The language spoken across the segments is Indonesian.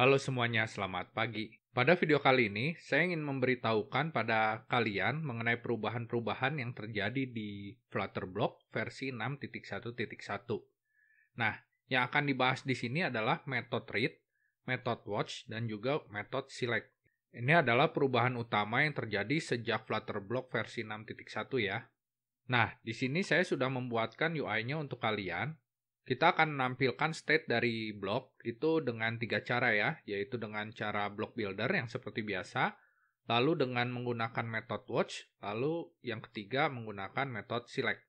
Halo semuanya, selamat pagi. Pada video kali ini, saya ingin memberitahukan pada kalian mengenai perubahan-perubahan yang terjadi di Flutterblock versi 6.1.1. Nah, yang akan dibahas di sini adalah method read, method watch, dan juga method select. Ini adalah perubahan utama yang terjadi sejak Flutterblock versi 6.1 ya. Nah, di sini saya sudah membuatkan UI-nya untuk kalian. Kita akan menampilkan state dari blok itu dengan 3 cara ya, yaitu dengan cara block builder yang seperti biasa, lalu dengan menggunakan method watch, lalu yang ketiga menggunakan method select.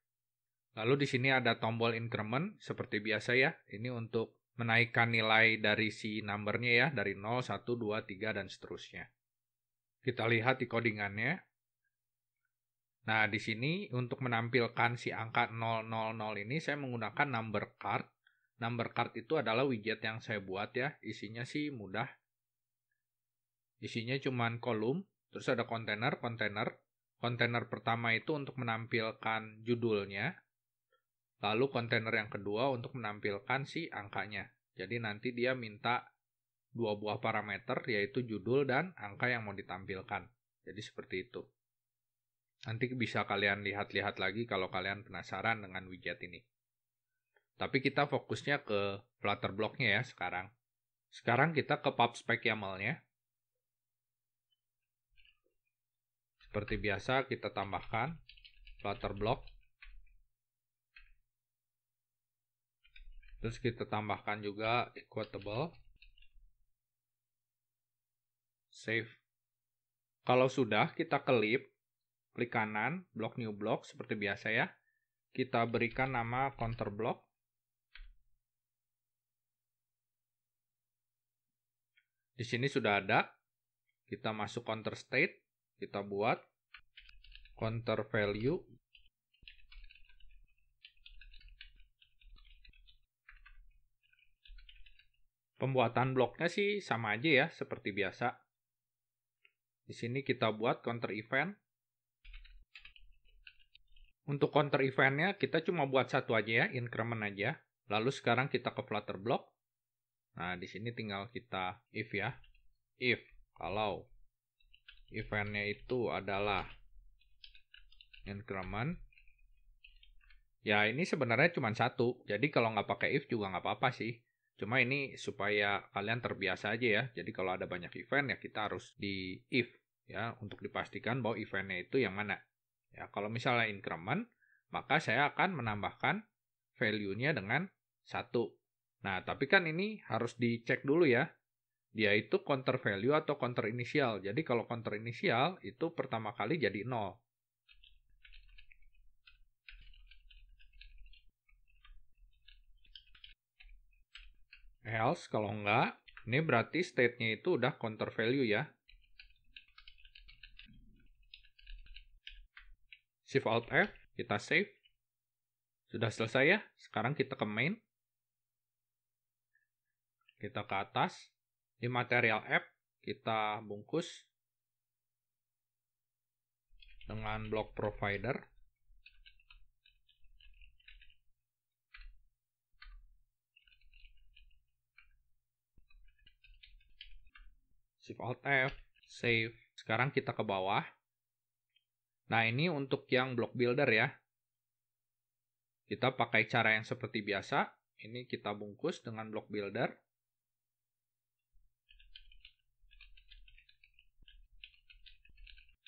Lalu di sini ada tombol increment seperti biasa ya, ini untuk menaikkan nilai dari si numbernya ya, dari 0, 1, 2, 3, dan seterusnya. Kita lihat di codingannya. Nah, di sini untuk menampilkan si angka 000 ini saya menggunakan number card. Number card itu adalah widget yang saya buat ya. Isinya sih mudah. Isinya cuma kolom, terus ada kontainer. Kontainer pertama itu untuk menampilkan judulnya. Lalu kontainer yang kedua untuk menampilkan si angkanya. Jadi nanti dia minta dua buah parameter yaitu judul dan angka yang mau ditampilkan. Jadi seperti itu. Nanti bisa kalian lihat-lihat lagi kalau kalian penasaran dengan widget ini. Tapi kita fokusnya ke Flutterblock-nya ya sekarang. Sekarang kita ke PubSpec YAML-nya. Seperti biasa kita tambahkan Flutterblock. Terus kita tambahkan juga equatable. Save. Kalau sudah kita klik kanan, block new block seperti biasa ya. Kita berikan nama counter block. Di sini sudah ada. Kita masuk counter state, kita buat counter value. Pembuatan bloknya sih sama aja ya, seperti biasa. Di sini kita buat counter event. Untuk counter eventnya kita cuma buat satu aja ya, increment aja. Lalu sekarang kita ke Flutterblock. Nah, di sini tinggal kita if ya. If kalau eventnya itu adalah increment, ya ini sebenarnya cuma satu. Jadi kalau nggak pakai if juga nggak apa-apa sih. Cuma ini supaya kalian terbiasa aja ya. Jadi kalau ada banyak event ya kita harus di if ya untuk dipastikan bahwa eventnya itu yang mana. Ya, kalau misalnya increment, maka saya akan menambahkan value-nya dengan 1. Nah, tapi kan ini harus dicek dulu ya. Dia itu counter value atau counter inisial. Jadi kalau counter inisial itu pertama kali jadi 0. Else kalau enggak, ini berarti state-nya itu udah counter value ya. Shift Alt F, kita save. Sudah selesai ya. Sekarang kita ke main. Kita ke atas. Di material app, kita bungkus dengan block provider. Shift Alt F, save. Sekarang kita ke bawah. Nah, ini untuk yang block builder ya. Kita pakai cara yang seperti biasa. Ini kita bungkus dengan block builder.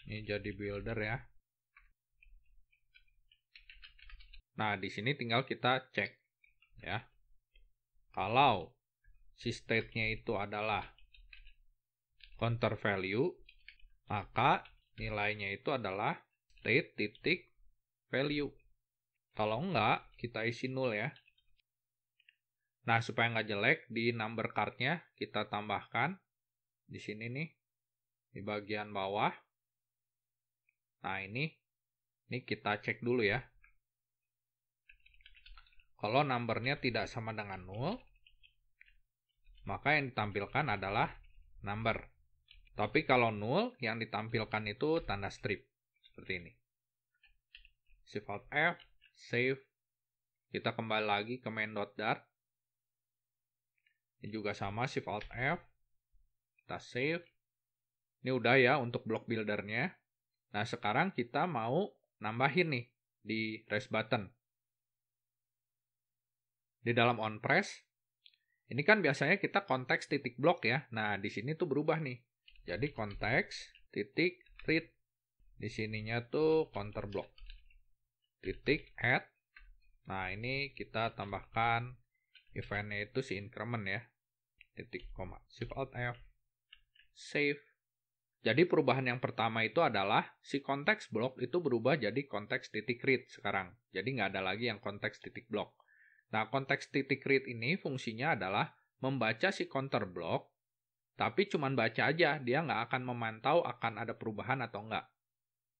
Ini jadi builder ya. Nah, di sini tinggal kita cek ya. Kalau si state-nya itu adalah counter value, maka nilainya itu adalah state titik value. Kalau enggak, kita isi 0 ya. Nah, supaya nggak jelek, di number card-nya kita tambahkan di sini nih, di bagian bawah. Nah, ini kita cek dulu ya. Kalau numbernya tidak sama dengan 0, maka yang ditampilkan adalah number. Tapi kalau 0, yang ditampilkan itu tanda strip. Seperti ini. Shift Alt F, save. Kita kembali lagi ke main.dart. Ini juga sama, Shift Alt F, Kita save. Ini udah ya untuk block buildernya. Nah, sekarang kita mau nambahin nih di rest button. Di dalam onPress, ini kan biasanya kita konteks titik block ya. Nah, di sini tuh berubah nih. Jadi konteks titik read. Di sininya tuh counter block. Titik add. Nah, ini kita tambahkan eventnya itu si increment ya. Titik koma. Shift Alt F. Save. Jadi perubahan yang pertama itu adalah si konteks block itu berubah jadi konteks titik read sekarang. Jadi nggak ada lagi yang konteks titik block. Nah, konteks titik read ini fungsinya adalah membaca si counter block, tapi cuma baca aja, dia nggak akan memantau akan ada perubahan atau nggak.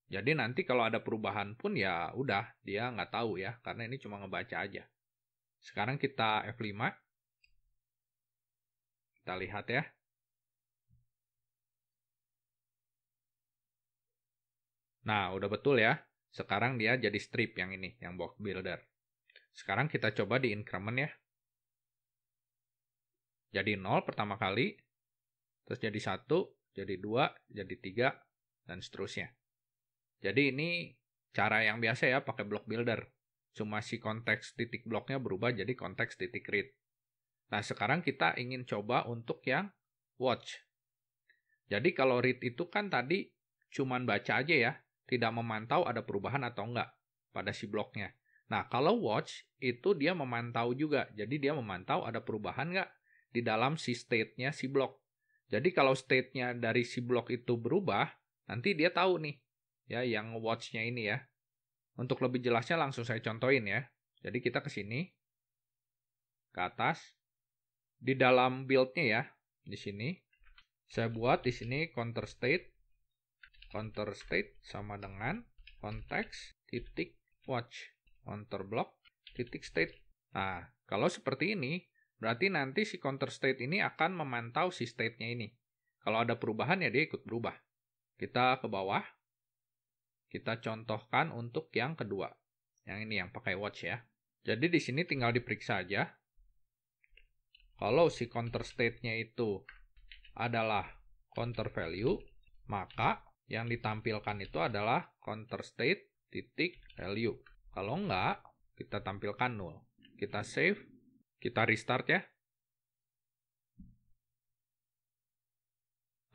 Jadi nanti kalau ada perubahan pun ya udah, dia nggak tahu ya, karena ini cuma ngebaca aja. Sekarang kita F5. Kita lihat ya. Nah, udah betul ya. Sekarang dia jadi strip yang ini, yang block builder. Sekarang kita coba di increment ya. Jadi 0 pertama kali, terus jadi 1, jadi 2, jadi 3, dan seterusnya. Jadi ini cara yang biasa ya pakai block builder. Cuma si konteks titik blocknya berubah jadi konteks titik read. Nah, sekarang kita ingin coba untuk yang watch. Jadi kalau read itu kan tadi cuman baca aja ya, tidak memantau ada perubahan atau enggak pada si blocknya. Nah, kalau watch itu dia memantau juga. Jadi dia memantau ada perubahan enggak di dalam si state-nya si block. Jadi kalau state-nya dari si block itu berubah, nanti dia tahu nih, ya yang watch-nya ini ya. Untuk lebih jelasnya langsung saya contohin ya. Jadi kita ke sini, ke atas, di dalam build-nya ya, di sini. Saya buat di sini counter state sama dengan konteks titik watch counter block titik state. Nah, kalau seperti ini, berarti nanti si counter state ini akan memantau si state-nya ini. Kalau ada perubahan ya dia ikut berubah. Kita ke bawah, kita contohkan untuk yang kedua. Yang ini yang pakai watch ya. Jadi di sini tinggal diperiksa aja. Kalau si counter state-nya itu adalah counter value, maka yang ditampilkan itu adalah counter state titik value. Kalau enggak, kita tampilkan null. Kita save, kita restart ya.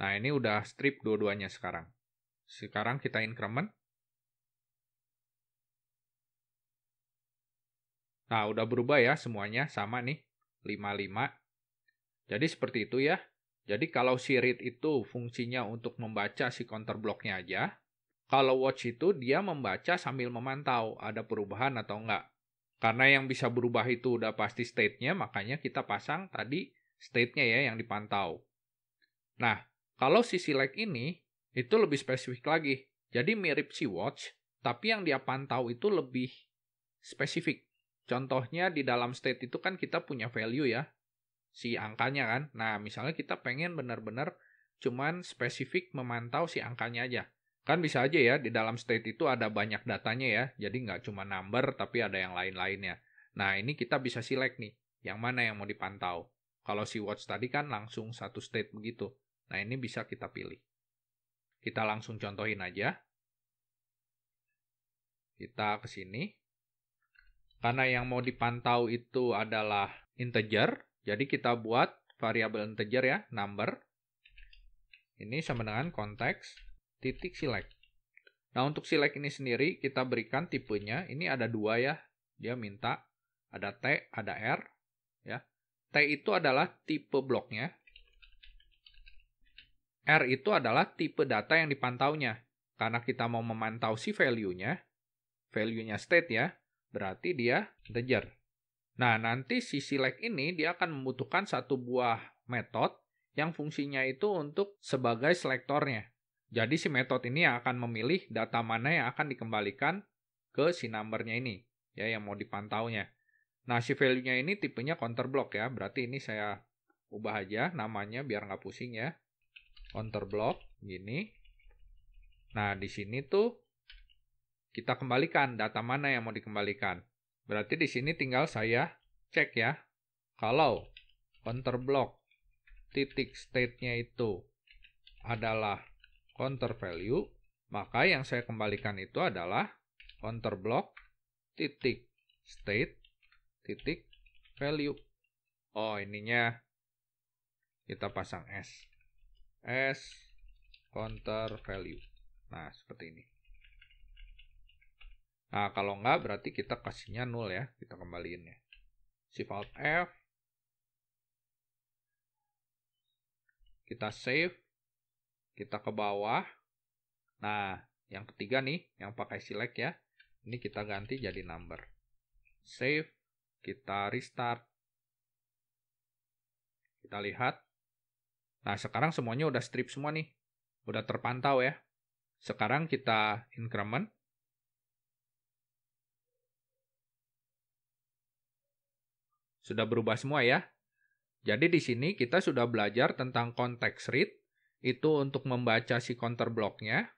Nah, ini udah strip dua-duanya sekarang. Sekarang kita increment. Nah, udah berubah ya semuanya, sama nih, 55. Jadi seperti itu ya. Jadi kalau si read itu fungsinya untuk membaca si counter blocknya aja, kalau watch itu dia membaca sambil memantau ada perubahan atau enggak. Karena yang bisa berubah itu udah pasti state-nya, makanya kita pasang tadi state-nya ya yang dipantau. Nah, kalau si select ini, itu lebih spesifik lagi. Jadi mirip si watch, tapi yang dia pantau itu lebih spesifik. Contohnya di dalam state itu kan kita punya value ya, si angkanya kan. Nah, misalnya kita pengen benar-benar cuman spesifik memantau si angkanya aja. Kan bisa aja ya, di dalam state itu ada banyak datanya ya, jadi nggak cuma number, tapi ada yang lain-lainnya. Nah, ini kita bisa select nih, yang mana yang mau dipantau. Kalau si watch tadi kan langsung satu state begitu. Nah, ini bisa kita pilih. Kita langsung contohin aja. Kita ke sini. Karena yang mau dipantau itu adalah integer, jadi kita buat variabel integer ya, number. Ini sama dengan konteks titik select. Nah, untuk select ini sendiri kita berikan tipenya. Ini ada dua ya. Dia minta ada T, ada R. Ya. T itu adalah tipe bloknya. R itu adalah tipe data yang dipantaunya. Karena kita mau memantau si value-nya state ya, berarti dia integer. Nah, nanti si select ini dia akan membutuhkan satu buah metode yang fungsinya itu untuk sebagai selektornya. Jadi si metode ini yang akan memilih data mana yang akan dikembalikan ke si number-nya ini, ya yang mau dipantaunya. Nah, si value-nya ini tipenya counter block ya, berarti ini saya ubah aja namanya biar nggak pusing ya. Counter block, gini. Nah, di sini tuh kita kembalikan data mana yang mau dikembalikan. Berarti di sini tinggal saya cek ya. Kalau counter block titik state-nya itu adalah counter value, maka yang saya kembalikan itu adalah counter block titik state titik value. Oh, ininya kita pasang S counter value. Nah, seperti ini. Nah, kalau enggak berarti kita kasihnya 0 ya, kita kembaliin ya. Shift Alt F. Kita save. Kita ke bawah. Nah, yang ketiga nih, yang pakai select ya. Ini kita ganti jadi number. Save. Kita restart. Kita lihat. Nah, sekarang semuanya udah strip semua nih. Udah terpantau ya. Sekarang kita increment. Sudah berubah semua ya. Jadi di sini kita sudah belajar tentang context read. Itu untuk membaca si counter block-nya.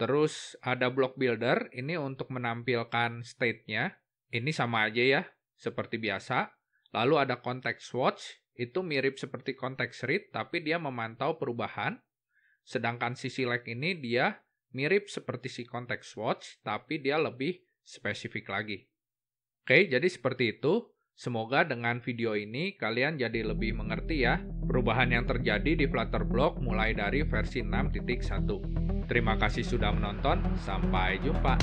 Terus ada block builder. Ini untuk menampilkan state-nya. Ini sama aja ya. Seperti biasa. Lalu ada context watch. Itu mirip seperti context read. Tapi dia memantau perubahan. Sedangkan si select ini dia mirip seperti si context watch. Tapi dia lebih spesifik lagi. Oke, jadi seperti itu. Semoga dengan video ini kalian jadi lebih mengerti ya perubahan yang terjadi di Flutterblock mulai dari versi 6.1. Terima kasih sudah menonton, sampai jumpa.